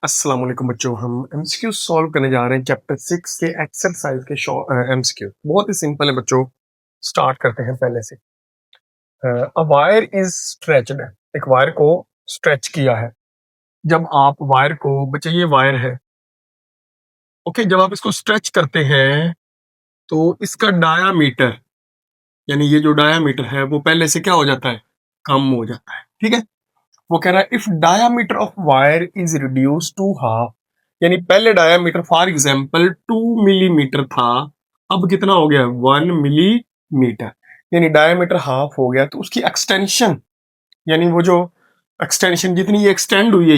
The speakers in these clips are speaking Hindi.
अस्सलाम वालेकुम बच्चों, हम एमसीक्यू सॉल्व करने जा रहे हैं चैप्टर 6 के एक्सरसाइज के एमसीक्यू। बहुत ही सिंपल है बच्चों, स्टार्ट करते हैं पहले से। अ वायर इज स्ट्रेच्ड, एक वायर को स्ट्रेच किया है। जब आप वायर को, बच्चे ये वायर है, ओके, जब आप इसको स्ट्रेच करते हैं तो इसका डायामीटर, यानी ये जो डायामीटर है वो पहले से क्या हो जाता है, कम हो जाता है। ठीक है, वो कह रहा है if diameter of wire is reduce to half, यानी पहले डायामीटर फॉर एग्जांपल 2 मिलीमीटर था, अब कितना हो गया, 1 मिलीमीटर, यानी डायामीटर हाफ हो गया। तो उसकी एक्सटेंशन, यानी वो जो एक्सटेंशन जितनी ये एक्सटेंड हुई है,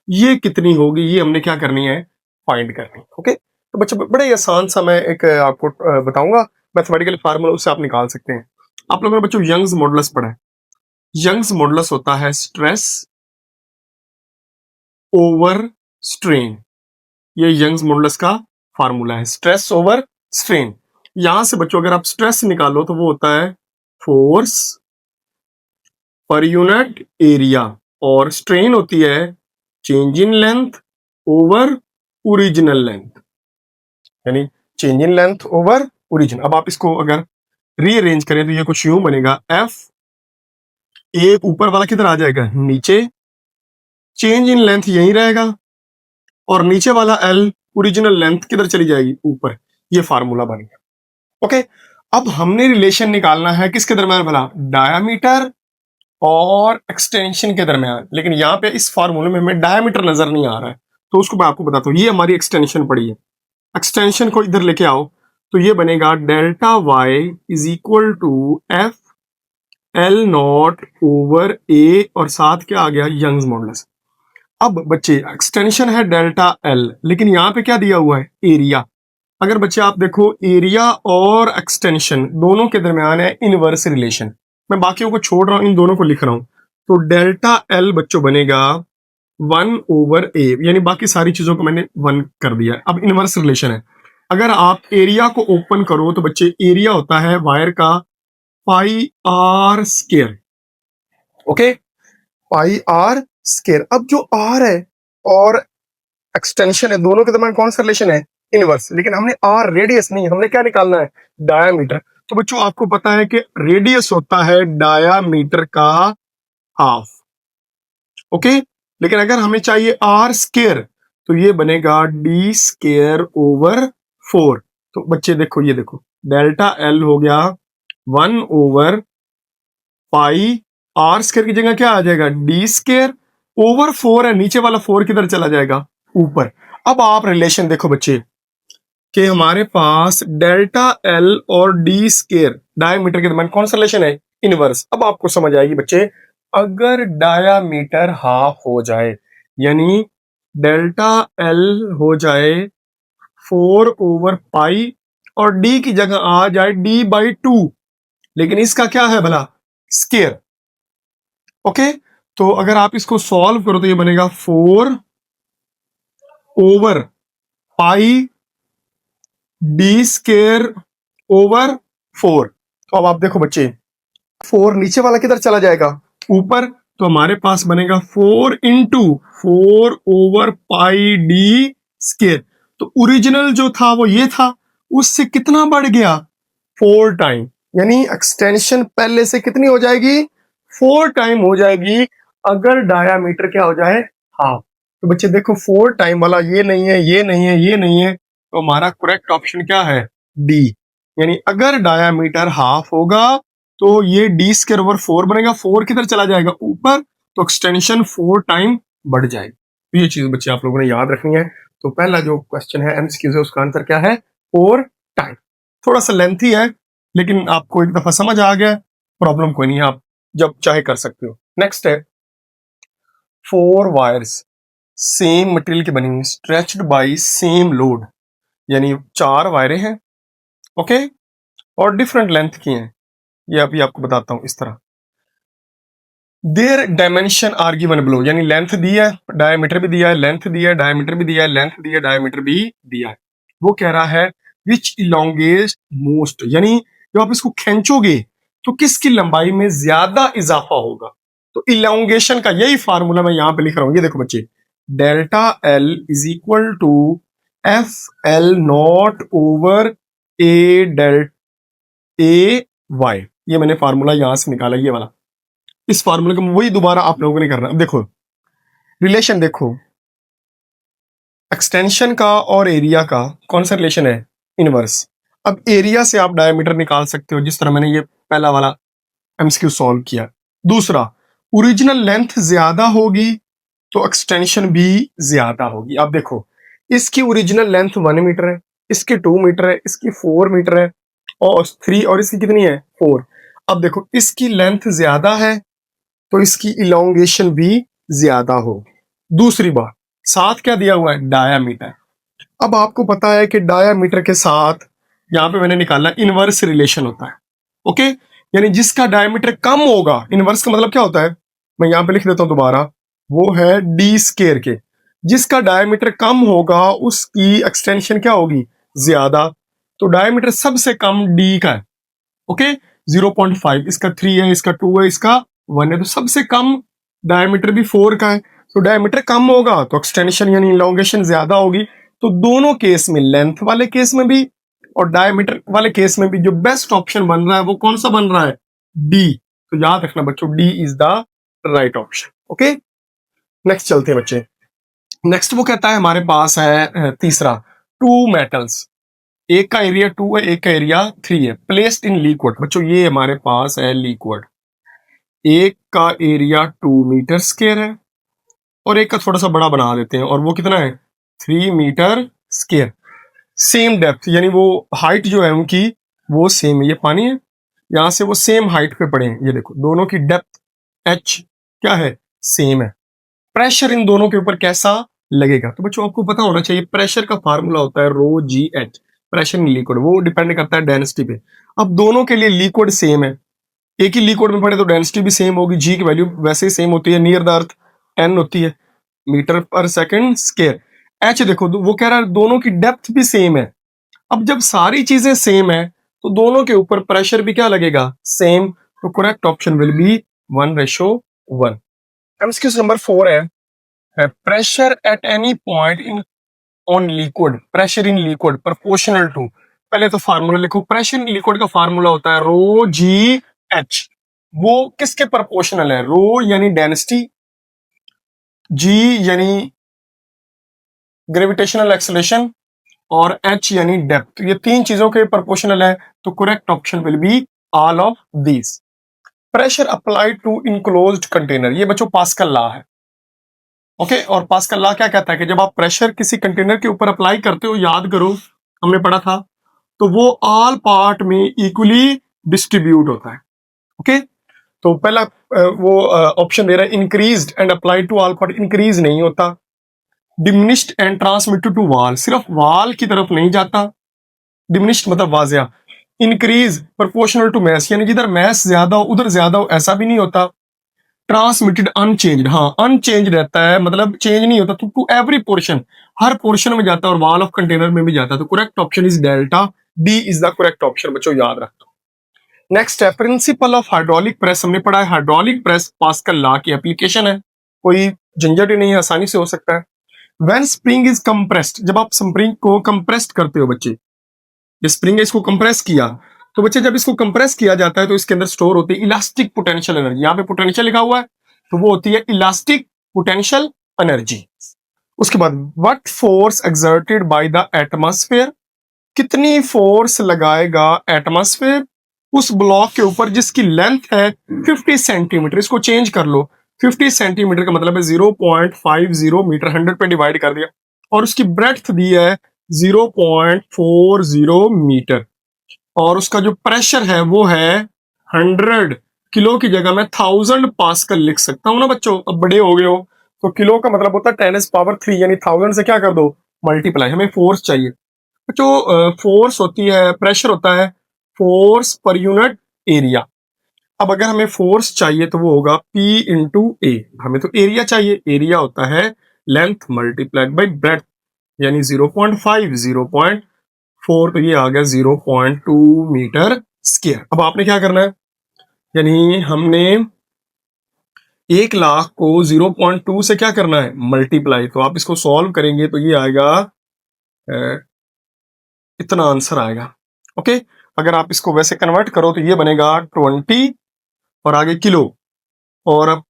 ये कितनी होगी, ये हमने क्या करनी है, फाइंड करनी है। ओके, तो बच्चे बड़े ही आसान सा मैं एक आपको बताऊंगा मैथमेटिकल फार्मूला, उससे आप निकाल सकते हैं। आप लोगों ने बच्चों यंग्स मॉडुलस पढ़ा है। यंग्स मॉडुलस होता है स्ट्रेस ओवर स्ट्रेन, ये यंग्स मॉडुलस का फार्मूला है, स्ट्रेस ओवर स्ट्रेन। यहां से बच्चों अगर आप स्ट्रेस निकालो तो वो होता है फोर्स पर यूनिट एरिया, और स्ट्रेन होती है change in length over original length, यानी change in length over origin. अब आप इसको अगर रीअरेंज करें तो ये कुछ यूं बनेगा, एफ, एक ऊपर वाला किधर आ जाएगा, नीचे, चेंज इन लेंथ यहीं रहेगा, और नीचे वाला एल ओरिजिनल लेंथ किधर चली जाएगी, ऊपर। ये फार्मूला बन गया। ओके, अब हमने रिलेशन निकालना है किसके दरम्यान भला, डायामीटर और एक्सटेंशन के दरम्यान। लेकिन यहाँ पे इस फार्मूले में हमें डायामीटर नजर नहीं आ रहा है, तो उसको मैं आपको बताता हूँ। ये हमारी एक्सटेंशन पड़ी है, एक्सटेंशन को इधर लेके आओ तो ये बनेगा delta y is equal to F L not over A, और साथ क्या आ गया, यंग्स मॉडुलस। अब बच्चे एक्सटेंशन है डेल्टा एल, लेकिन यहाँ पे क्या दिया हुआ है, एरिया। अगर बच्चे आप देखो, एरिया और एक्सटेंशन दोनों के दरमियान है इनवर्स रिलेशन। मैं बाकियों को छोड़ रहा हूं, इन दोनों को लिख रहा हूं। तो डेल्टा एल बच्चों बनेगा 1/a, यानी बाकी सारी चीजों को मैंने 1 कर दिया है। अब इनवर्स रिलेशन है, अगर आप एरिया को ओपन करो तो बच्चे एरिया होता है वायर का pi r square. Okay, pi r square. अब जो आर है और एक्सटेंशन है, दोनों के दरमियान कौन सा रिलेशन है, इनवर्स। लेकिन हमने आर रेडियस नहीं, हमने क्या निकालना है, डायामीटर। तो बच्चों आपको पता है कि रेडियस होता है डायामीटर का हाफ। ओके, लेकिन अगर हमें चाहिए आर स्क्वायर तो ये बनेगा डी स्क्वायर ओवर 4। तो बच्चे देखो, ये देखो, डेल्टा एल हो गया 1/, पाई आर स्क्वायर की जगह क्या आ जाएगा, डी स्क्वायर ओवर 4 है, नीचे वाला 4 किधर चला जाएगा, ऊपर। अब आप रिलेशन देखो बच्चे कि हमारे पास डेल्टा एल और डी स्क्वायर डायमीटर के दरमियान कौन सा रिलेशन है, इनवर्स। अब आपको समझ आएगी बच्चे, अगर डायामीटर हाफ हो जाए, यानी डेल्टा एल हो जाए 4/पाई और डी की जगह आ जाए d/2, लेकिन इसका क्या है भला, स्क्वायर। ओके, तो अगर आप इसको सॉल्व करो तो ये बनेगा 4/पाई डी स्क्वायर ओवर 4। तो अब आप देखो बच्चे, 4 नीचे वाला किधर चला जाएगा, ऊपर। तो हमारे पास बनेगा 4/4/पाई डी स्क्वायर। तो ओरिजिनल जो था वो ये था, उससे कितना बढ़ गया, 4 टाइम, यानी एक्सटेंशन पहले से कितनी हो जाएगी, 4 टाइम हो जाएगी, अगर डायामीटर क्या हो जाए, हाफ। तो बच्चे देखो, 4 टाइम वाला ये नहीं है, ये नहीं है, ये नहीं है, तो हमारा करेक्ट ऑप्शन क्या है, डी। यानी अगर डायामीटर हाफ होगा तो ये डी स्क्वायर ओवर 4 बनेगा, 4 किधर चला जाएगा, ऊपर, तो एक्सटेंशन 4 टाइम बढ़ जाएगी। तो ये चीज बच्चे आप लोगों ने याद रखनी है। तो पहला जो क्वेश्चन है एमसीक्यू से, उसका आंसर क्या है, 4 टाइम। थोड़ा सा लेंथी है, लेकिन आपको एक दफा समझ आ गया, प्रॉब्लम कोई नहीं है, आप जब चाहे कर सकते हो। नेक्स्ट है, 4 वायर्स सेम मटेरियल की बनी हुई, स्ट्रेच्ड बाय सेम लोड, यानी 4 वायरें हैं, ओके, और डिफरेंट लेंथ की हैं। ये अभी आपको बताता हूं इस तरह। There dimension are given below, यानी लेंथ दी है, डायमीटर भी दिया है, लेंथ दिया है, डायमीटर भी दिया है, लेंथ दी है, डायमीटर भी दिया है। वो कह रहा है विच इलोंगेट मोस्ट, यानी जब आप इसको खींचोगे तो किसकी लंबाई में ज्यादा इजाफा होगा। तो इलोंगेशन का यही फार्मूला मैं यहां पे लिख रहा हूं, ये देखो बच्चे, delta L is equal to F L not over A Y. ये मैंने फार्मूला यहां से निकाला, ये वाला। इस फार्मूले को वही दोबारा आप लोगों ने करना। अब देखो रिलेशन, देखो एक्सटेंशन का और एरिया का कौन सा रिलेशन है, इनवर्स। अब एरिया से आप डायमीटर निकाल सकते हो, जिस तरह मैंने ये पहला वाला एमसीक्यू सॉल्व किया। दूसरा, ओरिजिनल लेंथ ज्यादा होगी तो एक्सटेंशन भी ज्यादा होगी। अब देखो इसकी ओरिजिनल लेंथ 1 मीटर है, इसकी 2 मीटर है, इसकी 4 मीटर है और 3, और इसकी कितनी है 4। अब देखो इसकी लेंथ ज्यादा है तो इसकी इलोंगेशन भी ज्यादा हो। दूसरी बात, साथ क्या दिया हुआ है, डायामीटर। अब आपको पता है कि डायामीटर के साथ यहां पे मैंने निकाला इनवर्स रिलेशन होता है। ओके, यानी जिसका डायमीटर कम होगा, इनवर्स का मतलब क्या होता है, मैं यहां पे लिख देता हूं दोबारा, वो है डी स्केयर के। जिसका डायमीटर कम होगा उसकी एक्सटेंशन क्या होगी, ज्यादा। तो डायमीटर सबसे कम डी का है, ओके 0.5, इसका 3 है, इसका 2 है, इसका 1 है, तो सबसे कम डायमीटर भी 4 का है। तो डायमीटर कम होगा तो एक्सटेंशन यानी इलोंगेशन ज्यादा होगी। तो दोनों केस में, लेंथ वाले केस में भी और डायमीटर वाले केस में भी, जो बेस्ट ऑप्शन बन रहा है वो कौन सा बन रहा है, डी। तो याद रखना बच्चों, D is the right option. Okay, next चलते हैं बच्चे। नेक्स्ट वो कहता है हमारे पास है तीसरा, टू मेटल्स, एक का एरिया 2 है, एक का एरिया 3 है, प्लेस्ड इन लिक्विड। बच्चों ये हमारे पास है लिक्विड, एक का एरिया 2 मीटर स्क्वायर है और एक का थोड़ा सा बड़ा बना देते हैं, और वो कितना है 3 मीटर स्क्वायर। सेम डेप्थ, यानी वो हाइट जो है उनकी वो सेम है। ये पानी है, यहां से वो सेम हाइट पे पड़े हैं। ये देखो दोनों की डेप्थ एच क्या है, सेम है। प्रेशर इन दोनों के ऊपर कैसा लगेगा, तो बच्चों आपको पता होना चाहिए प्रेशर का फार्मूला होता है rho g h, pressure in liquid, वो डिपेंड करता है डेंसिटी पे। अब दोनों के लिए लिक्विड सेम है, एक ही लिक्विड में पड़े तो डेंसिटी भी सेम होगी, जी की वैल्यू वैसे ही सेम होती है, नियर द अर्थ एन होती है मीटर पर सेकंड स्क्वायर। एच देखो वो कह रहा है दोनों की डेप्थ भी सेम है। अब जब सारी चीजें सेम है तो दोनों के ऊपर प्रेशर भी क्या लगेगा, सेम। तो correct option will be 1:1। MCQ number 4 है pressure at any point in on liquid, pressure in liquid proportional to. पहले तो फार्मूला लिखो, प्रेशर इन लिक्विड का फार्मूला होता है रो जी एच। वो किसके प्रोपोर्शनल है, रो यानी डेंसिटी, जी यानी ग्रेविटेशनल एक्सेलरेशन, और एच यानी डेप्थ। ये तीन चीजों के प्रोपोर्शनल है। तो correct option will be all of these. Pressure applied to enclosed container, ये बच्चों पास्कल लॉ है। ओके, और पास्कल लॉ क्या कहता है कि जब आप प्रेशर किसी कंटेनर के ऊपर अप्लाई करते हो, याद करो हमने पढ़ा था, तो वो ऑल पार्ट में इक्वली डिस्ट्रीब्यूट होता है। ओके, तो पहला वो ऑप्शन दे रहा है increased and applied to all part, increase नहीं होता। Diminished and transmitted to wall, सिर्फ वॉल की तरफ नहीं जाता, डिमिनिश्ड मतलब वाजिया। इंक्रीज प्रोपोर्शनल टू मैस, यानी जिधर मैस ज्यादा हो उधर ज्यादा हो, ऐसा भी नहीं होता। ट्रांसमिटेड अनचेंज्ड, हाँ अनचेंज रहता है, मतलब चेंज नहीं होता, तो टू एवरी पोर्शन, हर पोर्शन में जाता है और वॉल ऑफ कंटेनर में भी जाता है। तो correct option is delta, D is the correct option बच्चों, याद रखो। नेक्स्ट है प्रिंसिपल ऑफ हाइड्रोलिक प्रेस, हमने पढ़ा है हाइड्रोलिक प्रेस पास्कल लॉ की एप्लीकेशन है, कोई झंझट ही नहीं है, आसानी से हो सकता है। व्हेन स्प्रिंग इज कंप्रेस्ड, जब आप स्प्रिंग को कंप्रेस्ड करते हो बच्चे, ये स्प्रिंग है इसको कंप्रेस किया, तो बच्चे जब इसको कंप्रेस किया जाता है तो इसके अंदर स्टोर होती है इलास्टिक पोटेंशियल एनर्जी। यहाँ पे पोटेंशियल लिखा हुआ है तो वो होती है इलास्टिक पोटेंशियल एनर्जी। उसके बाद what force exerted by the atmosphere, कितनी फोर्स लगाएगा एटमॉस्फेयर उस ब्लॉक के ऊपर जिसकी लेंथ है 50 सेंटीमीटर। इसको चेंज कर लो, 50 सेंटीमीटर का मतलब है 0.50 मीटर, 100 पे डिवाइड कर दिया, और उसकी ब्रेड्थ दी है 0.40 मीटर, और उसका जो प्रेशर है वो है 100 किलो की जगह मैं 1000 पास्कल लिख सकता हूं ना बच्चों। अब बड़े हो गए हो तो किलो का मतलब होता है 10⁻³ यानी 1000 से क्या कर दो मल्टीप्लाई। हमें फोर्स चाहिए बच्चों, फोर्स होती है, प्रेशर होता है फोर्स पर यूनिट एरिया। अब अगर हमें फोर्स चाहिए तो वो होगा P इंटू ए, हमें तो एरिया चाहिए, एरिया होता है लेंथ मल्टीप्लाइड बाई ब्रेड्थ, यानी 0.5 0.4, तो ये आ गया 0.2 मीटर स्क्वायर। अब आपने क्या करना है, यानी हमने 1,00,000 को 0.2 से क्या करना है, मल्टीप्लाई। तो आप इसको सॉल्व करेंगे तो ये आएगा इतना आंसर आएगा। ओके, अगर आप इसको वैसे कन्वर्ट करो तो ये बनेगा 20 और आगे किलो, और अब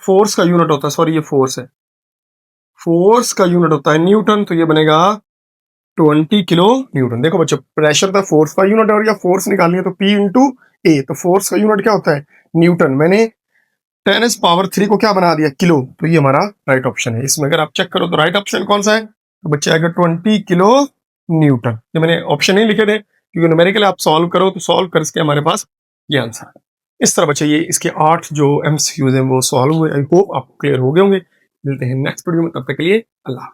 फोर्स का यूनिट होता है, सॉरी ये फोर्स है, फोर्स का यूनिट होता है न्यूटन, तो ये बनेगा 20 किलो न्यूटन। देखो बच्चों, प्रेशर था फोर्स का यूनिट और या फोर्स निकालनी है तो P इंटू ए, तो फोर्स का यूनिट क्या होता है, न्यूटन। मैंने 10⁻³ को क्या बना दिया, किलो, तो ये हमारा राइट ऑप्शन है। इसमें अगर आप चेक करो तो राइट ऑप्शन कौन सा है, तो बच्चे आएगा 20 किलो न्यूटन। ये मैंने ऑप्शन नहीं लिखे थे क्योंकि न्यूमेरिकल आप सॉल्व करो तो सॉल्व करके हमारे पास ये आंसर है। इस तरह बच्चे ये इसके 8 जो MCQs हैं वो सॉल्व हुए। आई होप आपको क्लियर हो गए होंगे। मिलते हैं नेक्स्ट वीडियो में, तब तक के लिए अल्लाह।